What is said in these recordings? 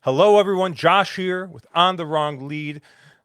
Hello, everyone. Josh here with On the Wrong Lead.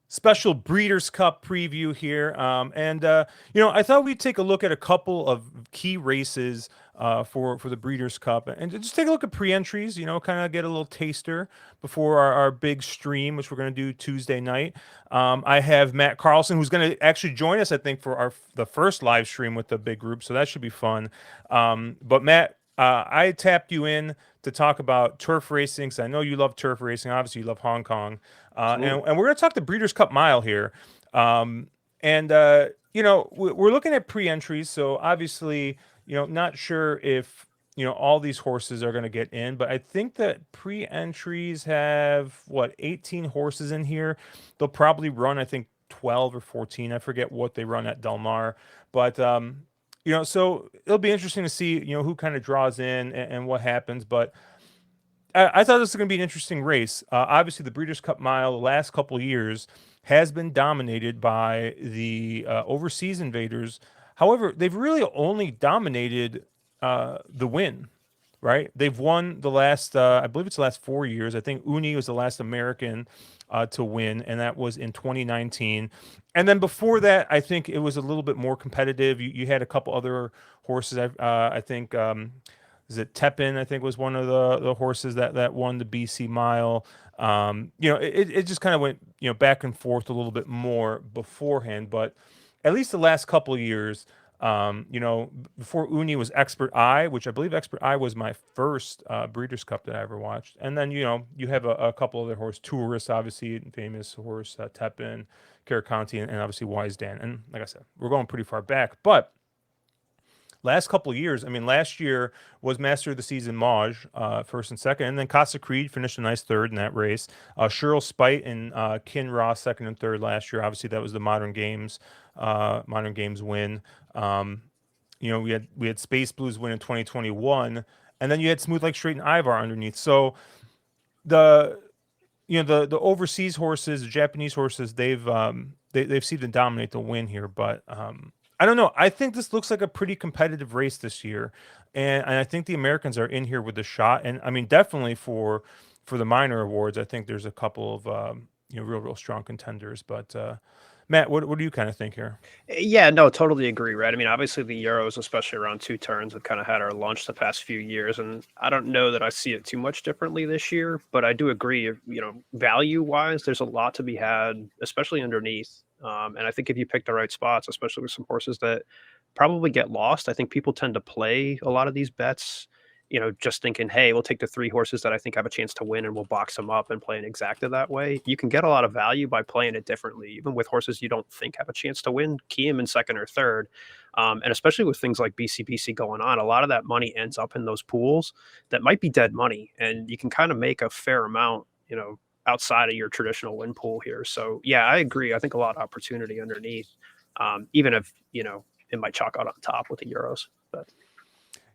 Special Breeders' Cup preview here. I thought we'd take a look at a couple of key races for the Breeders' Cup and just take a look at pre-entries, kind of get a little taster before our big stream, which we're going to do Tuesday night. I have Matt Carlson, who's going to actually join us, I think, for the first live stream with the big group, so that should be fun. But Matt, I tapped you in to talk about turf racing, because I know you love turf racing. Obviously, you love Hong Kong. Absolutely. And we're going to talk the Breeders' Cup Mile here. We're looking at pre-entries, so obviously, not sure if, all these horses are going to get in, but I think that pre-entries have, 18 horses in here. They'll probably run, I think, 12 or 14. I forget what they run at Del Mar. So it'll be interesting to see, who kind of draws in and what happens. But I thought this was going to be an interesting race. Obviously, the Breeders' Cup Mile the last couple years has been dominated by the overseas invaders. However, they've really only dominated the win, right? They've won the last, I believe it's the last 4 years. I think Uni was the last American to win, and that was in 2019. And then before that, I think it was a little bit more competitive. You had a couple other horses. I think is it Tepin? I think was one of the horses that won the BC Mile. It just kind of went back and forth a little bit more beforehand, but at least the last couple of years, before Uni was Expert Eye, which I believe Expert Eye was my first Breeders' Cup that I ever watched, and then you have a couple other horse, Tourists, obviously famous horse, Tepin, Caraconti, and obviously Wise Dan, and like I said, we're going pretty far back, but last couple of years, I mean, last year was Master of the Season Maj, first and second, and then Casa Creed finished a nice third in that race. Cheryl Spite and Kin Ross second and third last year. Obviously, that was the Modern Games win. We had Space Blues win in 2021, and then you had Smooth Like Straight and Ivar underneath. So the the overseas horses, the Japanese horses, they've seemed to dominate the win here, but I don't know. I think this looks like a pretty competitive race this year, and I think the Americans are in here with a shot. And I mean, definitely for the minor awards, I think there's a couple of real strong contenders. But Matt, what do you kind of think here? Yeah, no, totally agree, right? I mean, obviously the Euros, especially around two turns, have kind of had our lunch the past few years, and I don't know that I see it too much differently this year, but I do agree, value-wise, there's a lot to be had, especially underneath. And I think if you pick the right spots, especially with some horses that probably get lost, I think people tend to play a lot of these bets, just thinking, hey, we'll take the three horses that I think have a chance to win and we'll box them up and play an exacta that way. You can get a lot of value by playing it differently, even with horses you don't think have a chance to win. Key them in second or third. And especially with things like BCBC going on, a lot of that money ends up in those pools that might be dead money. And you can kind of make a fair amount, outside of your traditional win pool here. So, yeah, I agree. I think a lot of opportunity underneath, even if, it might chalk out on top with the Euros. But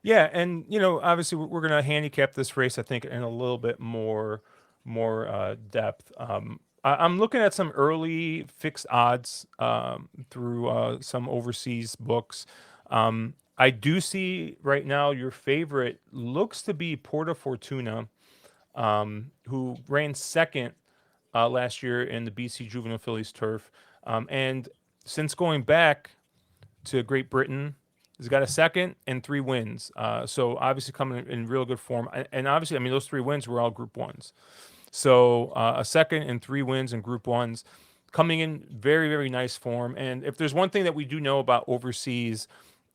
Yeah, and obviously we're going to handicap this race, I think, in a little bit more depth. I'm looking at some early fixed odds through some overseas books. I do see right now your favorite looks to be Porta Fortuna, who ran second last year in the BC Juvenile Phillies turf, and since going back to Great Britain. He's got a second and three wins. So obviously coming in real good form. And obviously, I mean, those three wins were all Group Ones. So a second and three wins in Group Ones, coming in very, very nice form. And if there's one thing that we do know about overseas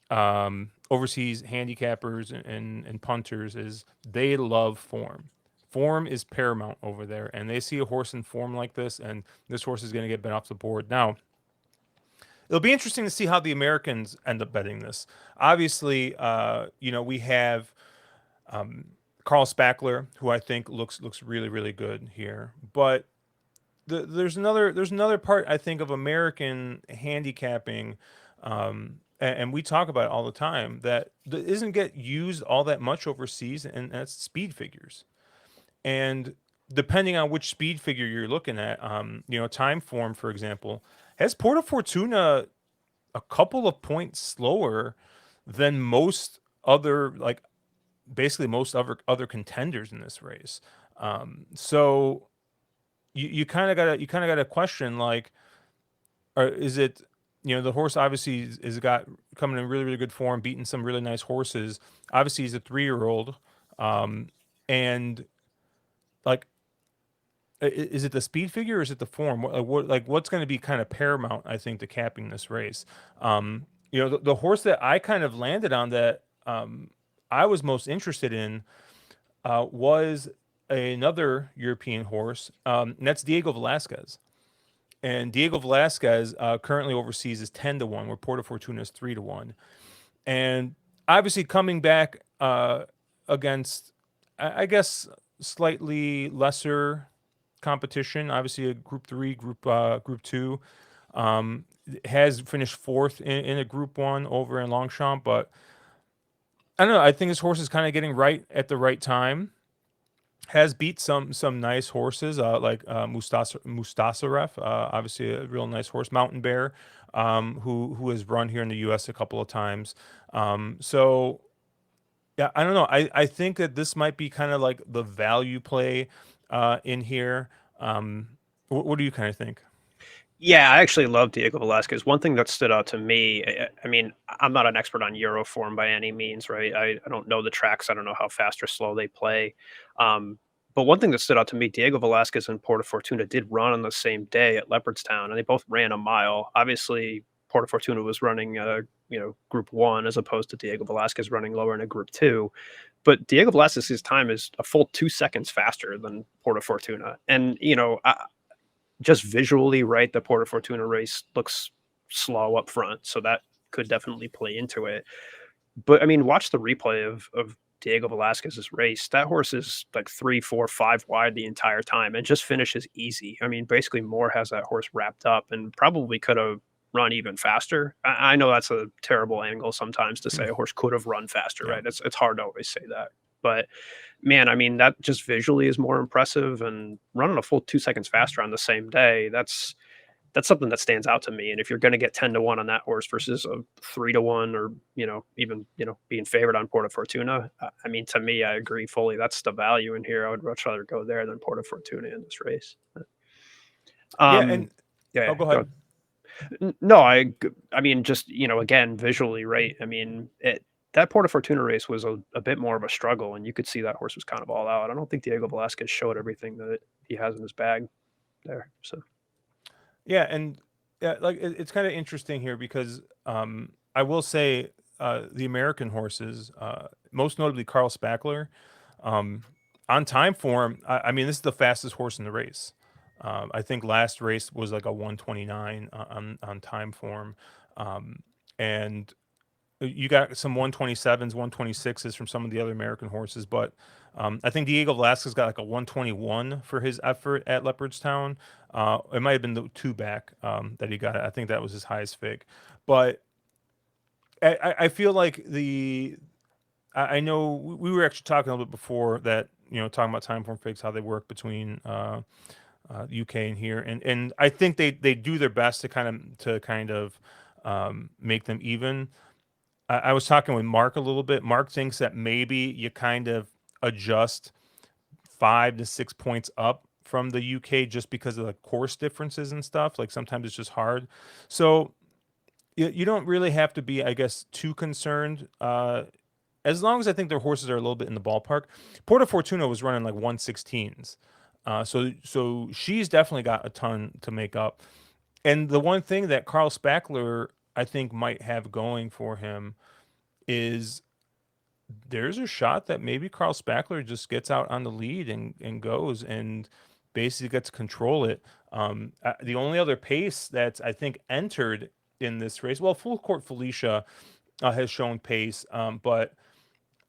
handicappers and punters is they love form. Form is paramount over there, and they see a horse in form like this, and this horse is going to get bet off the board. Now, it'll be interesting to see how the Americans end up betting this. Obviously, we have Carl Spackler, who I think looks really really good here. But there's another part I think of American handicapping, and we talk about it all the time that isn't get used all that much overseas, and that's speed figures. And depending on which speed figure you're looking at, time form, for example, has Porta Fortuna a couple of points slower than most other, like basically most other contenders in this race. So you kind of got to question like, or is it, the horse obviously is got coming in really really good form, beating some really nice horses. Obviously, he's a 3-year-old, and like, is it the speed figure or is it the form? What's going to be kind of paramount, I think, to capping this race? The horse that I kind of landed on that I was most interested in was another European horse, and that's Diego Velasquez. And Diego Velasquez currently overseas is 10-1, where Porto Fortuna is 3-1. And obviously coming back against, I guess, slightly lesser competition. Obviously, a Group Three, Group Two, um, has finished fourth in a Group One over in Longchamp. But I don't know. I think this horse is kind of getting right at the right time. Has beat some nice horses like Mustasaref, obviously a real nice horse, Mountain Bear, who has run here in the U.S. a couple of times. So yeah, I don't know. I think that this might be kind of like the value play in here. What do you kind of think? Yeah, I actually love Diego Velasquez. One thing that stood out to me, I mean, I'm not an expert on Euro form by any means, right? I don't know the tracks. I don't know how fast or slow they play. Um, but one thing that stood out to me, Diego Velasquez and Porta Fortuna did run on the same day at Leopardstown, and they both ran a mile. Obviously, Porta Fortuna was running, Group One as opposed to Diego Velasquez running lower in a Group Two. But Diego Velasquez's time is a full 2 seconds faster than Porta Fortuna, and just visually, right, the Porta Fortuna race looks slow up front, so that could definitely play into it. But I mean, watch the replay of Diego Velasquez's race. That horse is like 3, 4, 5 wide the entire time and just finishes easy. I mean, basically, Moore has that horse wrapped up and probably could have run even faster. I know that's a terrible angle sometimes to say a horse could have run faster, Yeah. right? It's hard to always say that, but man, I mean, that just visually is more impressive, and running a full 2 seconds faster on the same day, that's something that stands out to me. And if you're going to get 10-1 on that horse versus a 3-1, or even being favored on Porta Fortuna, I mean, to me, I agree fully. That's the value in here. I would much rather go there than Porta Fortuna in this race. Yeah, Um, and yeah, oh, go go ahead. ahead. No, I mean, just again, visually, right? I mean, that Porta Fortuna race was a bit more of a struggle, and you could see that horse was kind of all out. I don't think Diego Velasquez showed everything that he has in his bag there. So Yeah, and yeah, like it's kind of interesting here because I will say the American horses, most notably Carl Spackler, um, on time form. I mean, this is the fastest horse in the race. I think last race was like a 129 on time form, um, and you got some 127s, 126s from some of the other American horses, but I think Diego Velasquez got like a 121 for his effort at Leopardstown. It might have been the two back that he got. I think that was his highest fig. But I feel like I know we were actually talking a little bit before that, talking about time form figs, how they work between UK and here. And I think they do their best to kind of make them even. I was talking with Mark a little bit. Mark thinks that maybe you kind of adjust 5 to 6 points up from the UK just because of the course differences and stuff. Like sometimes it's just hard. So you don't really have to be, I guess, too concerned. As long as I think their horses are a little bit in the ballpark. Porta Fortuna was running like 116s. So she's definitely got a ton to make up. And the one thing that Carl Spackler I think might have going for him is there's a shot that maybe Carl Spackler just gets out on the lead and goes and basically gets to control it. The only other pace that's I think entered in this race, well, Full Court Felicia has shown pace, but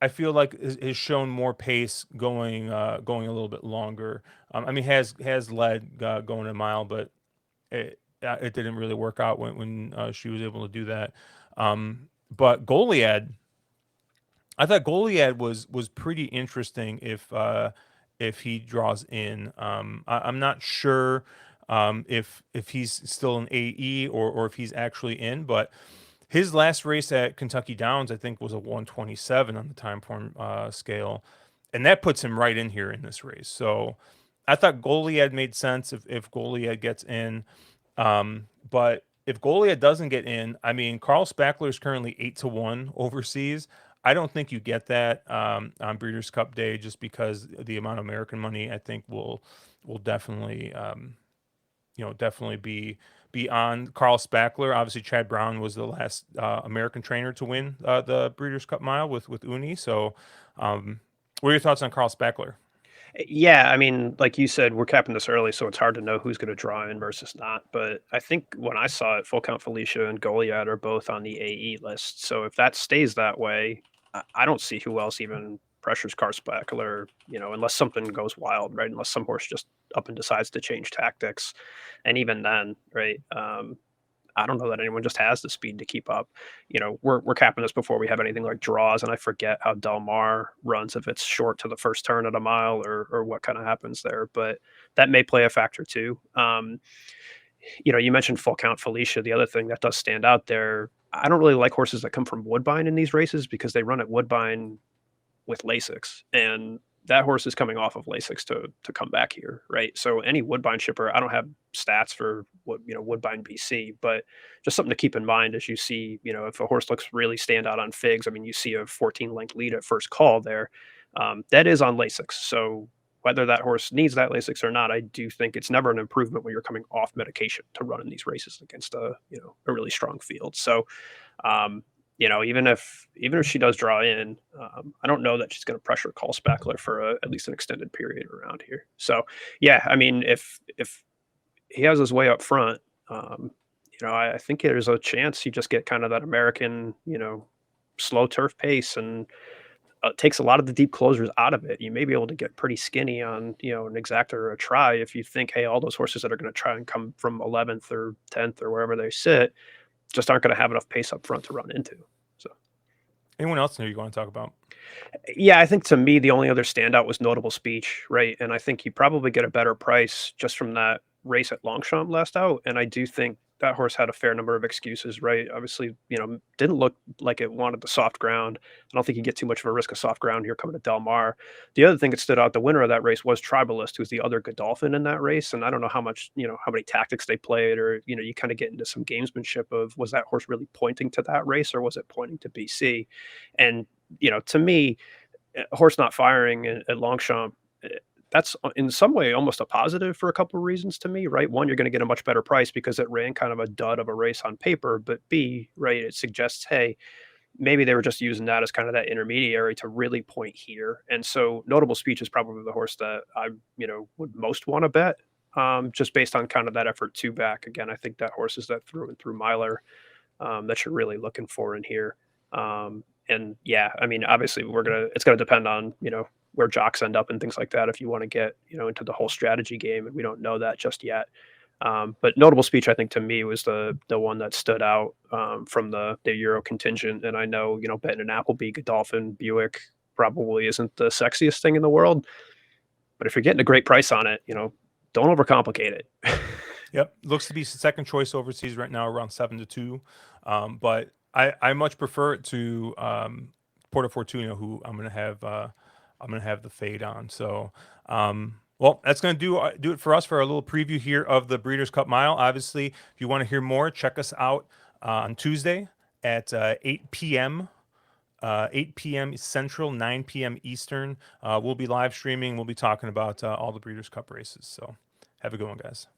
I feel like has shown more pace going a little bit longer. I mean, has led going a mile, but it didn't really work out when she was able to do that. But Goliad, I thought Goliad was pretty interesting if he draws in. I'm not sure if he's still an AE or if he's actually in, but his last race at Kentucky Downs I think was a 127 on the time form scale, and that puts him right in here in this race. So I thought Goliad made sense if Goliad gets in. But if Goliad doesn't get in, I mean, Carl Spackler is currently 8-1 overseas. I don't think you get that on Breeders' Cup Day just because the amount of American money I think will definitely definitely be on Carl Spackler. Obviously, Chad Brown was the last American trainer to win the Breeders' Cup Mile with Uni. So, um, what are your thoughts on Carl Spackler? Yeah, I mean, like you said, we're capping this early, so it's hard to know who's going to draw in versus not. But I think when I saw it, Full Count Felicia and Goliad are both on the AE list. So if that stays that way, I don't see who else even pressures Carspackler, unless something goes wild, right? Unless some horse just up and decides to change tactics. And even then, right? I don't know that anyone just has the speed to keep up. We're capping this before we have anything like draws, and I forget how Del Mar runs if it's short to the first turn at a mile or what kind of happens there. But that may play a factor too. You mentioned Full Count Felicia. The other thing that does stand out there, I don't really like horses that come from Woodbine in these races because they run at Woodbine with Lasix, and that horse is coming off of Lasix to come back here, right? So any Woodbine shipper, I don't have stats for what Woodbine BC, but just something to keep in mind as you see, if a horse looks really stand out on figs. I mean, you see a 14 length lead at first call there, that is on Lasix. So whether that horse needs that Lasix or not, I do think it's never an improvement when you're coming off medication to run in these races against a really strong field. So um, even if she does draw in, I don't know that she's going to pressure Call Spackler for at least an extended period around here. So yeah, I mean, if he has his way up front, I think there's a chance you just get kind of that American, slow turf pace and takes a lot of the deep closers out of it. You may be able to get pretty skinny on, an exacta or a try if you think, hey, all those horses that are going to try and come from 11th or 10th or wherever they sit just aren't going to have enough pace up front to run into. So, Anyone else new you want to talk about? yeah, I think to me the only other standout was Notable Speech, right? And I think you probably get a better price just from that race at Longchamp last out. And I do think that horse had a fair number of excuses, right? Obviously, didn't look like it wanted the soft ground. I don't think you get too much of a risk of soft ground here coming to Del Mar. The other thing that stood out, the winner of that race was Tribalist, who's the other Godolphin in that race. And I don't know how much, how many tactics they played, or, you kind of get into some gamesmanship of was that horse really pointing to that race or was it pointing to BC? And, to me, a horse not firing at Longchamp, that's in some way almost a positive for a couple of reasons to me, right? One, you're going to get a much better price because it ran kind of a dud of a race on paper, but B, right, it suggests, hey, maybe they were just using that as kind of that intermediary to really point here. And so Notable Speech is probably the horse that I, would most want to bet. Just based on kind of that effort two back. Again, I think that horse is that through and through miler that you're really looking for in here. And yeah, I mean, obviously it's gonna depend on, where jocks end up and things like that if you want to get, into the whole strategy game. And we don't know that just yet. But Notable Speech, I think to me was the one that stood out from the Euro contingent. And I know, betting an Appleby, Godolphin, Buick probably isn't the sexiest thing in the world. But if you're getting a great price on it, don't overcomplicate it. Yep, looks to be second choice overseas right now, around 7-2. But I much prefer it to Porta Fortuna, who I'm gonna have the fade on. So well, that's gonna do it for us for our little preview here of the Breeders' Cup Mile. Obviously, if you want to hear more, check us out on Tuesday at 8 p.m. 8 p.m. Central, 9 p.m. Eastern. We'll be live streaming. We'll be talking about all the Breeders' Cup races. So have a good one, guys.